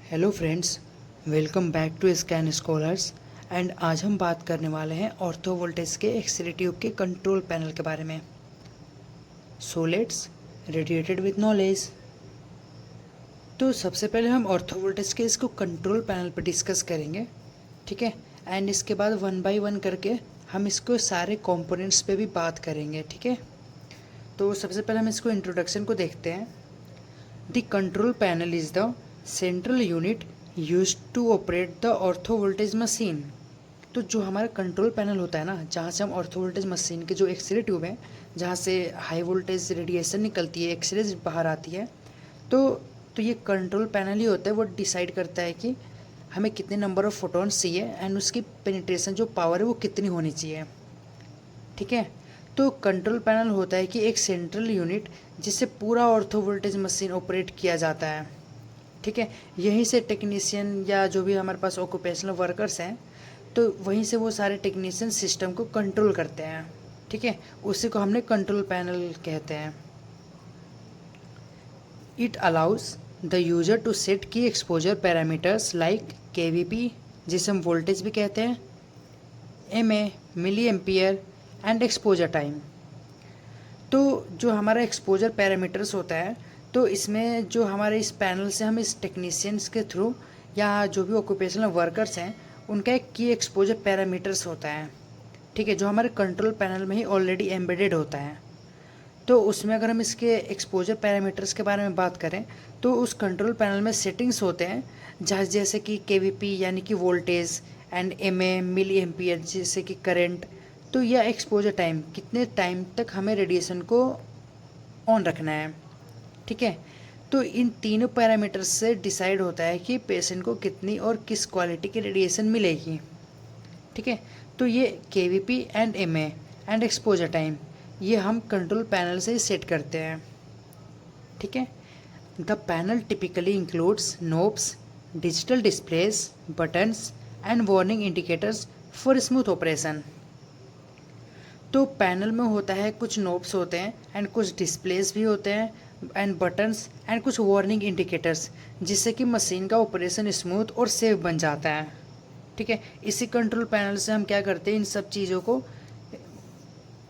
Hello friends, welcome back to scan scholars. And आज हम बात करने वाले हैं ऑर्थो वोल्टेज के एक्स-रे ट्यूब के कंट्रोल पैनल के बारे में। So let's radiated with knowledge. तो सबसे पहले हम ऑर्थो वोल्टेज के इसको कंट्रोल पैनल पर डिस्कस करेंगे, ठीक है। एंड इसके बाद वन बाय वन करके हम इसको सारे कंपोनेंट्स पे भी बात करेंगे, ठीक है। तो सबसे पहले हम इसको इंट्रोडक्शन को देखते हैं। The control panel is the central unit use to operate the ortho voltage machine. तो जो हमारा कंट्रोल पैनल होता है ना, जहाँ से हम ऑर्थो वोल्टेज मशीन के जो एक्सरे ट्यूब है, जहाँ से हाई वोल्टेज रेडिएशन निकलती है, एक्सरे बाहर आती है, तो ये कंट्रोल पैनल ही होता है। वो डिसाइड करता है कि हमें कितने नंबर ऑफ फोटॉन्स चाहिए एंड उसकी पेनिट्रेशन जो पावर है वो कितनी होनी चाहिए, ठीक है। तो कंट्रोल पैनल होता है कि एक सेंट्रल यूनिट जिससे पूरा ऑर्थो वोल्टेज मशीन ऑपरेट किया जाता है, ठीक है। यहीं से टेक्नीशियन या जो भी हमारे पास ऑक्यूपेशनल वर्कर्स हैं, तो वहीं से वो सारे टेक्नीशियन सिस्टम को कंट्रोल करते हैं, ठीक है। उसी को हमने कंट्रोल पैनल कहते हैं। It allows the user to set key exposure parameters like KVP, जिसे हम वोल्टेज भी कहते हैं, MA, milliampere and exposure time. तो जो हमारा एक्सपोजर पैरामीटर्स होता है, तो इसमें जो हमारे इस पैनल से हम इस टेक्नीशियंस के थ्रू या जो भी ऑक्यूपेशनल वर्कर्स हैं, उनका एक की एक्सपोजर पैरामीटर्स होता है, ठीक है, जो हमारे कंट्रोल पैनल में ही ऑलरेडी एम्बेडेड होता है। तो उसमें अगर हम इसके एक्सपोजर पैरामीटर्स के बारे में बात करें, तो उस कंट्रोल पैनल में सेटिंग्स होते हैं, जहाँ जैसे कि केवीपी यानी कि voltage and MA milliampere जैसे कि करंट। तो यह एक्सपोजर टाइम, कितने टाइम तक हमें रेडिएशन को ऑन रखना है, ठीक है। तो इन तीनों पैरामीटर्स से डिसाइड होता है कि पेशेंट को कितनी और किस क्वालिटी की रेडिएशन मिलेगी, ठीक है। तो ये KVP and MA and exposure time ये हम कंट्रोल पैनल से ही सेट करते हैं, ठीक है। The panel typically includes knobs, digital displace, buttons and warning indicators for smooth operation. तो पैनल में होता है, कुछ नोब्स होते हैं एंड कुछ डिस्प्लेस भी होते हैं एंड बटन्स एंड कुछ वार्निंग इंडिकेटर्स, जिससे कि मशीन का ऑपरेशन स्मूथ और सेफ बन जाता है, ठीक है। इसी कंट्रोल पैनल से हम क्या करते हैं, इन सब चीज़ों को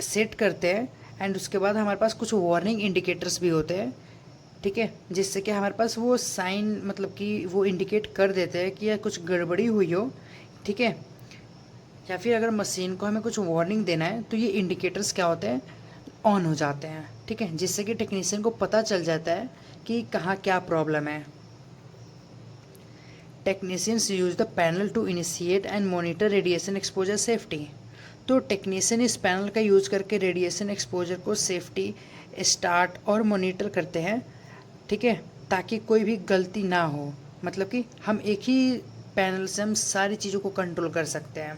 सेट करते हैं एंड उसके बाद हमारे पास कुछ वार्निंग इंडिकेटर्स भी होते हैं, ठीक है, जिससे कि हमारे पास वो साइन मतलब कि वो इंडिकेट कर देते हैं कि या कुछ गड़बड़ी हुई हो, ठीक है, या फिर अगर मशीन को हमें कुछ वार्निंग देना है, तो ये इंडिकेटर्स क्या होते हैं, ऑन हो जाते हैं, ठीक है, जिससे कि टेक्नीशियन को पता चल जाता है कि कहाँ क्या प्रॉब्लम है। Technicians use the panel to initiate and monitor radiation exposure safety. तो टेक्नीशियन इस पैनल का यूज करके रेडिएशन एक्सपोजर को सेफ्टी स्टार्ट और मॉनिटर करते हैं, ठीक है, ताकि कोई भी गलती ना हो। मतलब कि हम एक ही पैनल से हम सारी चीज़ों को कंट्रोल कर सकते हैं,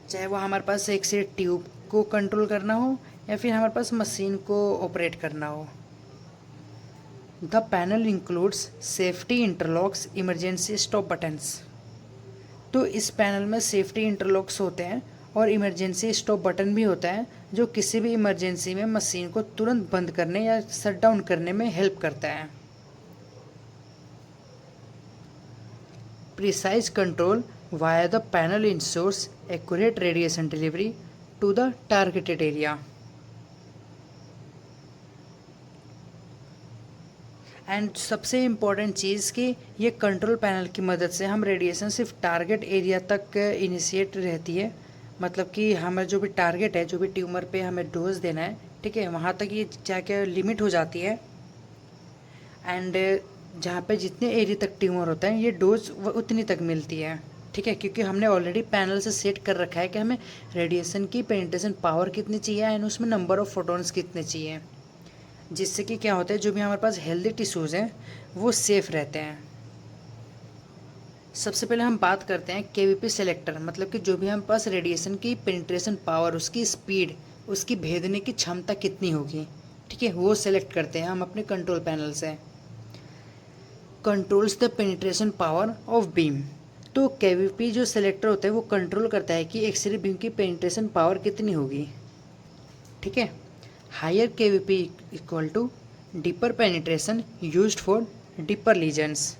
चाहे वो हमारे पास एक से ट्यूब को कंट्रोल करना हो या फिर हमारे पास मशीन को ऑपरेट करना हो। The panel includes safety interlocks, emergency stop buttons. तो इस पैनल में सेफ्टी इंटरलॉक्स होते हैं और इमरजेंसी स्टॉप बटन भी होता है, जो किसी भी इमरजेंसी में मशीन को तुरंत बंद करने या शट डाउन करने में हेल्प करता है। Precise control via the panel ensures accurate radiation delivery to the targeted area. And सबसे इम्पॉर्टेंट चीज़ कि ये कंट्रोल पैनल की मदद से हम रेडिएशन सिर्फ टारगेट एरिया तक इनिशिएट रहती है, मतलब कि हमें जो भी टारगेट है, जो भी ट्यूमर पे हमें डोज देना है, ठीक है, वहाँ तक ये क्या क्या लिमिट हो जाती है। एंड जहाँ पे जितने एरिया तक ट्यूमर होता है, ये डोज उतनी तक मिलती है, ठीक है, क्योंकि हमने ऑलरेडी पैनल से सेट कर रखा है कि हमें रेडिएशन की पेनिट्रेशन पावर कितनी चाहिए एंड उसमें नंबर ऑफ फोटॉन्स कितने चाहिए, जिससे कि क्या होता है, जो भी हमारे पास हेल्दी टिश्यूज़ हैं वो सेफ़ रहते हैं। सबसे पहले हम बात करते हैं केवीपी सेलेक्टर, मतलब कि जो भी हमारे पास रेडिएशन की पेनिट्रेशन पावर, उसकी स्पीड, उसकी भेदने की क्षमता कितनी होगी, ठीक है, वो सेलेक्ट करते हैं हम अपने कंट्रोल पैनल से। Controls the penetration power of beam. तो केवीपी जो सेलेक्टर होता है वो कंट्रोल करता है कि एक्सरे बीम की पेनिट्रेशन पावर कितनी होगी, ठीक है। Higher KVP equal to deeper penetration used for deeper lesions.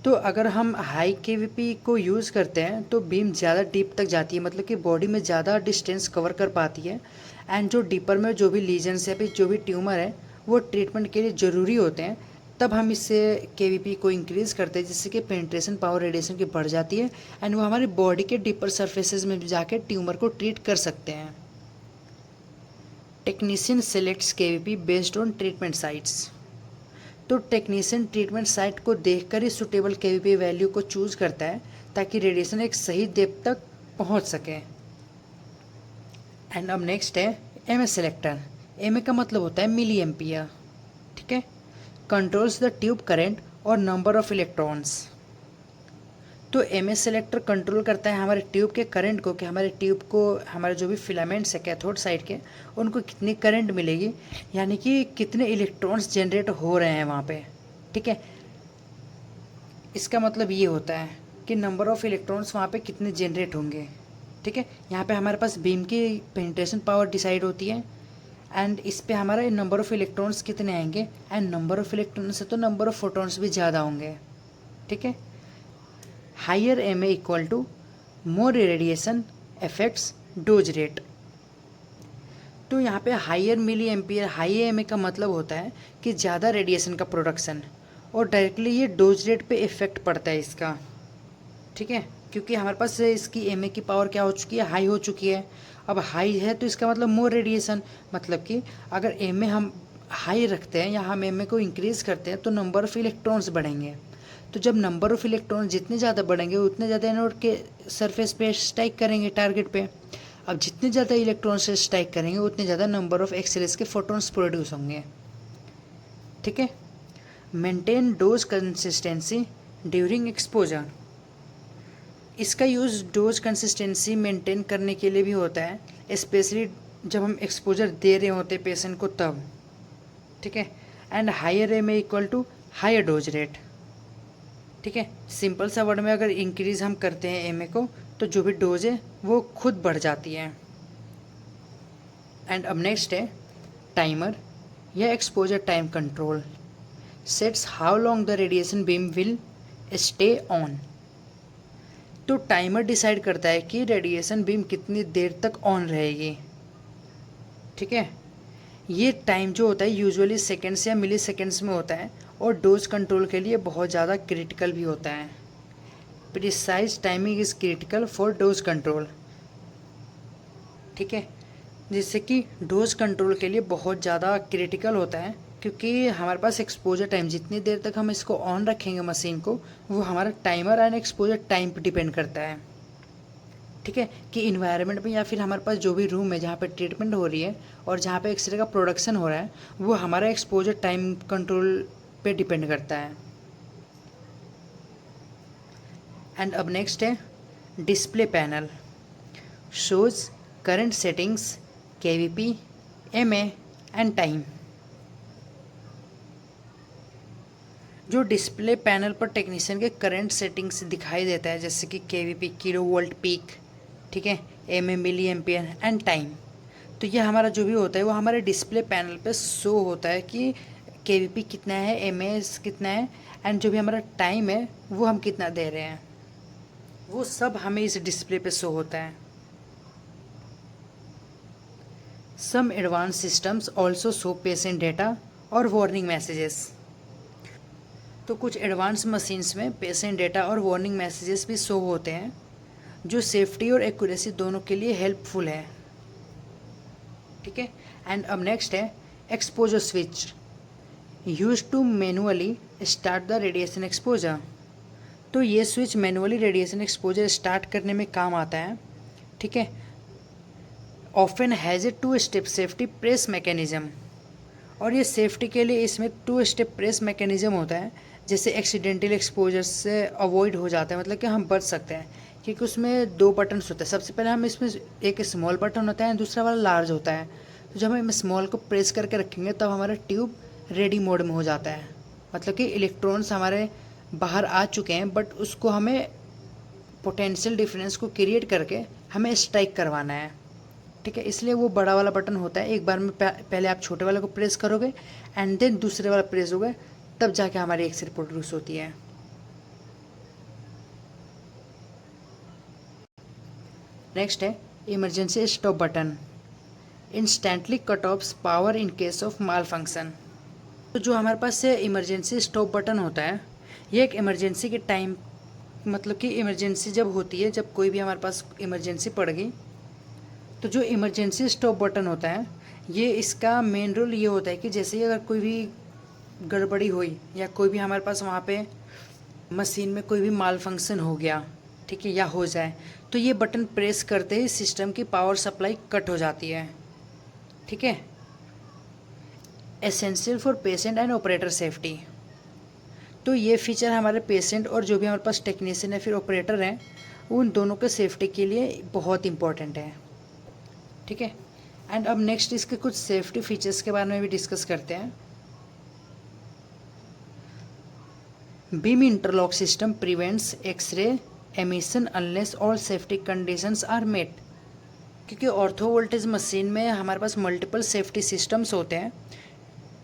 तो अगर हम हाई केवीपी को यूज़ करते हैं तो बीम ज़्यादा डीप तक जाती है, मतलब कि बॉडी में ज़्यादा डिस्टेंस कवर कर पाती है। एंड जो डीपर में जो भी लीजन्स है, फिर जो भी ट्यूमर है, वो ट्रीटमेंट के लिए ज़रूरी होते हैं। तब हम इससे केवीपी को इंक्रीज़ करते हैं, जिससे कि पेनिट्रेशन पावर रेडिएशन की बढ़ जाती है एंड वो हमारी बॉडी के डीपर सरफेसेस में जाके ट्यूमर को ट्रीट कर सकते हैं। Technician selects KVP based on treatment sites. तो टेक्नीशियन ट्रीटमेंट साइट को देखकर ही सुटेबल केवीपी वैल्यू को चूज़ करता है, ताकि रेडिएशन एक सही डेप्थ तक पहुंच सके। एंड अब नेक्स्ट है एमए सेलेक्टर। एमए का मतलब होता है मिली एम्पियर, ठीक है। कंट्रोल्स द ट्यूब करंट और नंबर ऑफ इलेक्ट्रॉन्स। तो एमए सेलेक्टर कंट्रोल करता है हमारे ट्यूब के करंट को, कि हमारे ट्यूब को, हमारे जो भी फिलामेंट्स है कैथोड साइड के, उनको कितनी करंट मिलेगी, यानी कि कितने इलेक्ट्रॉन्स जनरेट हो रहे हैं वहाँ पे, ठीक है। इसका मतलब ये होता है कि नंबर ऑफ इलेक्ट्रॉन्स वहाँ पे कितने जनरेट होंगे, ठीक है। यहाँ पे हमारे पास बीम की पेनिट्रेशन पावर डिसाइड होती है एंड इस पे हमारा नंबर ऑफ इलेक्ट्रॉन्स कितने आएंगे, एंड नंबर ऑफ इलेक्ट्रॉन्स से तो नंबर ऑफ फोटॉन्स भी ज़्यादा होंगे, ठीक है। Higher M A equal to more radiation effects dose rate. तो यहाँ पे higher milliampere, high M A का मतलब होता है कि ज़्यादा रेडिएशन का प्रोडक्शन, और डायरेक्टली ये डोज रेट पे इफेक्ट पड़ता है इसका, ठीक है। क्योंकि हमारे पास इसकी एम ए की पावर क्या हो चुकी है, हाई हो चुकी है। अब हाई है तो इसका मतलब मोर रेडिएशन, मतलब कि अगर एम ए हम हाई रखते हैं या हम एम ए को इंक्रीज़ करते हैं तो नंबर ऑफ़ इलेक्ट्रॉन्स बढ़ेंगे। तो जब नंबर ऑफ़ इलेक्ट्रॉन जितने ज़्यादा बढ़ेंगे उतने ज़्यादा एनोड के सरफेस पे स्ट्राइक करेंगे टारगेट पे। अब जितने ज़्यादा इलेक्ट्रॉन से स्ट्राइक करेंगे उतने ज़्यादा नंबर ऑफ़ एक्सरेज के फोटॉन्स प्रोड्यूस होंगे, ठीक है। Maintain dose consistency during exposure. इसका यूज़ डोज कंसिस्टेंसी मेंटेन करने के लिए भी होता है, स्पेशली जब हम एक्सपोजर दे रहे होते पेशेंट को तब, ठीक है। And higher M A equal to higher dose rate, ठीक है। सिंपल सा वर्ड में अगर इंक्रीज़ हम करते हैं एम ए को तो जो भी डोज है वो खुद बढ़ जाती है। एंड अब नेक्स्ट है टाइमर या exposure time control. Sets how long the radiation beam will stay on. तो टाइमर डिसाइड करता है कि रेडिएशन बीम कितनी देर तक ऑन रहेगी, ठीक है। ये टाइम जो होता है यूजुअली सेकेंड्स या मिली सेकेंड्स में होता है और डोज कंट्रोल के लिए बहुत ज़्यादा क्रिटिकल भी होता है। Precise timing is critical for dose control, ठीक है। जिससे कि डोज कंट्रोल के लिए बहुत ज़्यादा क्रिटिकल होता है, क्योंकि हमारे पास एक्सपोजर टाइम, जितनी देर तक हम इसको ऑन रखेंगे मशीन को, वो हमारा टाइमर एंड एक्सपोजर टाइम पर डिपेंड करता है, ठीक है। कि इन्वायरमेंट में या फिर हमारे पास जो भी रूम है जहाँ पे ट्रीटमेंट हो रही है और जहाँ पे एक्सरे का प्रोडक्शन हो रहा है, वो हमारा एक्सपोजर टाइम कंट्रोल पे डिपेंड करता है। एंड अब नेक्स्ट है display panel. Shows current settings, KVP, MA and time. जो डिस्प्ले पैनल पर टेक्नीशियन के करंट सेटिंग्स दिखाई देता है, जैसे कि केवीपी किलो वोल्ट पीक, ठीक है, MA milliampere and time. तो ये हमारा जो भी होता है वो हमारे डिस्प्ले पैनल पे शो होता है कि केवीपी कितना है, एमए कितना है, एंड जो भी हमारा टाइम है वो हम कितना दे रहे हैं, वो सब हमें इस डिस्प्ले पे शो होता है। Some advance systems also show patient data और वार्निंग मैसेजेस। तो कुछ एडवांस मशीन्स में पेशेंट डेटा और वार्निंग मैसेजेस भी शो होते हैं, जो सेफ्टी और एक्यूरेसी दोनों के लिए हेल्पफुल है, ठीक है। एंड अब नेक्स्ट है exposure switch, use to manually start the radiation exposure. तो ये switch manually radiation exposure start करने में काम आता है, ठीक है। Often has a 2 step safety press mechanism, और ये सेफ्टी के लिए इसमें 2 स्टेप प्रेस मैकेनिज्म होता है, जैसे एक्सीडेंटल एक्सपोजर से अवॉइड हो जाता है, मतलब कि हम बच सकते हैं, क्योंकि उसमें 2 बटन्स होते हैं। सबसे पहले हम इसमें एक स्मॉल बटन होता है, दूसरा वाला लार्ज होता है। तो जब हम स्मॉल को प्रेस करके रखेंगे तब हमारा ट्यूब रेडी मोड में हो जाता है, मतलब कि इलेक्ट्रॉन्स हमारे बाहर आ चुके हैं, बट उसको हमें पोटेंशियल डिफरेंस को क्रिएट करके हमें स्ट्राइक करवाना है, ठीक है। इसलिए वो बड़ा वाला बटन होता है, एक बार में पहले आप छोटे वाले को प्रेस करोगे एंड देन दूसरे वाला प्रेस होगा, तब जाके हमारी एक्सरे प्रोड्यूस होती है। नेक्स्ट है emergency stop button, instantly cut offs power in case of mall function. तो जो हमारे पास से इमरजेंसी स्टॉप बटन होता है, ये एक इमरजेंसी के टाइम, मतलब कि इमरजेंसी जब होती है, जब कोई भी हमारे पास इमरजेंसी पड़ गई, तो जो इमरजेंसी स्टॉप बटन होता है, ये इसका मेन रोल ये होता है कि जैसे ही अगर कोई भी गड़बड़ी हुई या कोई भी हमारे पास वहाँ पे मशीन में कोई भी माल फंक्शन हो गया, ठीक है, या हो जाए, तो ये बटन प्रेस करते ही सिस्टम की पावर सप्लाई कट हो जाती है। ठीक है, essential for patient and operator safety. तो ये फीचर हमारे पेशेंट और जो भी हमारे पास टेक्नीशियन या फिर ऑपरेटर हैं, उन दोनों के सेफ्टी के लिए बहुत इंपॉर्टेंट है। ठीक है, एंड अब नेक्स्ट इसके कुछ सेफ्टी फीचर्स के बारे में भी डिस्कस करते हैं। Beam interlock system prevents x-ray emission unless all safety conditions are met. क्योंकि ऑर्थो वोल्टेज मशीन में हमारे पास मल्टीपल सेफ्टी सिस्टम्स होते हैं,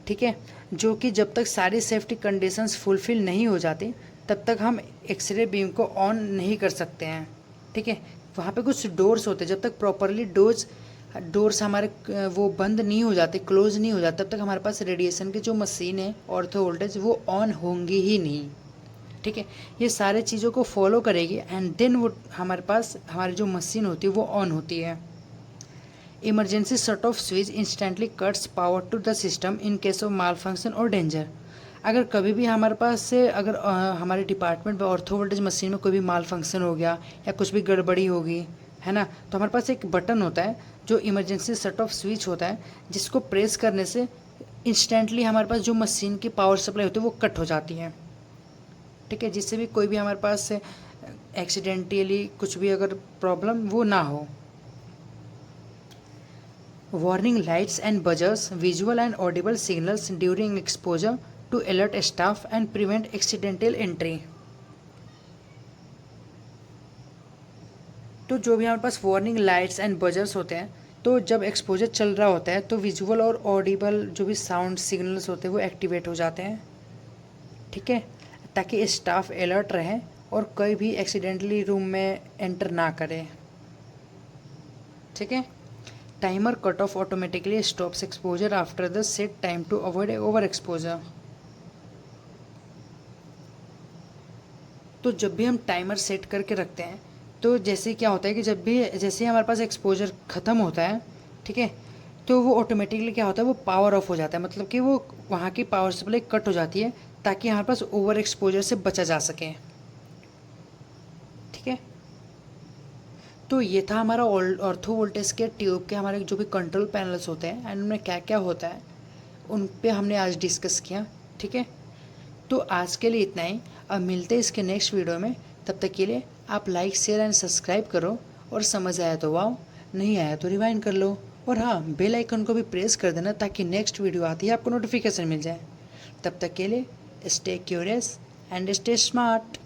ठीक है, जो कि जब तक सारी सेफ्टी कंडीशंस फुलफिल नहीं हो जाती तब तक हम एक्सरे बीम को ऑन नहीं कर सकते हैं। ठीक है, वहाँ पे कुछ डोर्स होते हैं, जब तक प्रॉपरली डोर्स हमारे वो बंद नहीं हो जाते, क्लोज नहीं हो जाते, तब तक हमारे पास रेडिएशन की जो मशीन है ऑर्थो वोल्टेज वो ऑन होंगी ही नहीं। ठीक है, ये सारे चीज़ों को फॉलो करेगी एंड देन वो हमारे पास हमारी जो मशीन होती है वो ऑन होती है। Emergency shut off switch instantly cuts power to the system in case of malfunction और डेंजर। अगर कभी भी हमारे पास से अगर हमारे डिपार्टमेंट में ऑर्थो वोल्टेज मशीन में कोई भी माल फंक्शन हो गया या कुछ भी गड़बड़ी होगी, है ना, तो हमारे पास एक बटन होता है जो इमरजेंसी शट ऑफ स्विच होता है, जिसको प्रेस करने से इंस्टेंटली हमारे पास जो मशीन की पावर सप्लाई होती है वो कट हो जाती है। ठीक है, जिससे भी कोई भी हमारे पास से एक्सीडेंटली कुछ भी अगर प्रॉब्लम वो ना हो। Warning lights and buzzers visual and audible signals during exposure to alert staff and prevent accidental entry. तो जो भी हमारे पास वार्निंग लाइट्स एंड बजर्स होते हैं, तो जब एक्सपोजर चल रहा होता है तो विजुअल और ऑडिबल जो भी साउंड सिग्नल्स होते हैं वो एक्टिवेट हो जाते हैं। ठीक है, ताकि स्टाफ अलर्ट रहे और कोई भी एक्सीडेंटली रूम में एंटर ना करे। ठीक है, timer cut off automatically stops exposure after the set time to avoid over exposure. तो जब भी हम टाइमर सेट करके रखते हैं, तो जैसे क्या होता है कि जब भी जैसे ही हमारे पास एक्सपोजर ख़त्म होता है, ठीक है, तो वो ऑटोमेटिकली क्या होता है, वो पावर ऑफ हो जाता है, मतलब कि वो वहाँ की पावर सप्लाई कट हो जाती है ताकि हमारे पास ओवर एक्सपोजर से बचा जा सके। ठीक है, तो ये था हमारा ऑर्थो वोल्टेज के ट्यूब के हमारे जो भी कंट्रोल पैनल्स होते हैं एंड उनमें क्या क्या होता है उन पे हमने आज डिस्कस किया। ठीक है, तो आज के लिए इतना ही। अब मिलते हैं इसके नेक्स्ट वीडियो में, तब तक के लिए आप लाइक शेयर एंड सब्सक्राइब करो, और समझ आया तो वाओ, नहीं आया तो रिवाइंड कर लो, और हाँ, बेल आइकन को भी प्रेस कर देना ताकि नेक्स्ट वीडियो आती है आपको नोटिफिकेशन मिल जाए। तब तक के लिए stay curious and stay smart.